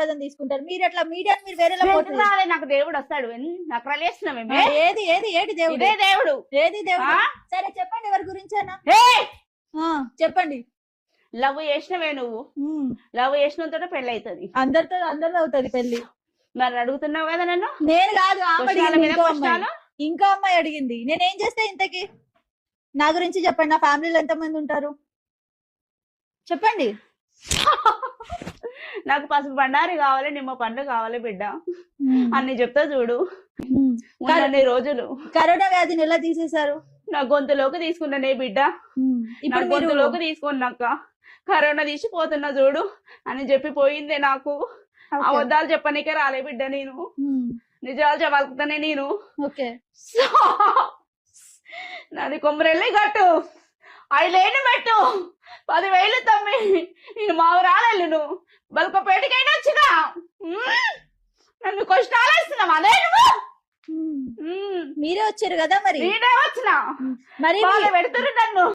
ఆశీర్వాదం తీసుకుంటారు. మీరు అట్లా మీడియాని మీరు వేరేలా పోతుంది. నాకు దేవుడు వస్తాడు నాకు రలేస్తున్నాం ఏది ఏది ఏది దేవుడు ఇదే దేవుడు ఏది దేవుడు సరే చెప్పండి ఎవరి గురించేనా చెప్పండి. లవ్ చేసినవే నువ్వు లవ్ చేసినంతో పెళ్లి అవుతుంది అందరితో అవుతుంది పెళ్లి. మరి అడుగుతున్నావు కదా నన్ను. నేను కాదు క్వశ్చనాలు ఇంకో అమ్మాయి అడిగింది. నేనేం చేస్తే ఇంతకి నా గురించి చెప్పండి. నా ఫ్యామిలీలో ఎంతమంది ఉంటారు చెప్పండి. నాకు పసుపు బండారి కావాలి నిమ్మ పండు కావాలి బిడ్డ అన్ని చెప్తా చూడు. అన్ని రోజులు కరోనా వ్యాధిని ఎలా తీసేశారు? నా గొంతులోకి తీసుకున్నానే బిడ్డ. ఇప్పుడు గొంతులోకి తీసుకున్నాక కరోనా తీసిపోతున్నా చూడు అని చెప్పి పోయిందే నాకు. అబద్ధాలు చెప్పనీకే రాలే బిడ్డ నేను. నిజాలు చెప్పాలనే నేను. నాది కొమ్మరెల్లి కట్టు 5 పెట్టు 10,000 తమ్మి నేను మావురాలు నువ్వు బల్కపేటకైనా వచ్చినా నన్ను కష్టాలు వేస్తున్నావు. అదే నువ్వు మీరే వచ్చారు కదా మరి. నేనే వచ్చినా మరి పెడుతున్నారు నన్ను.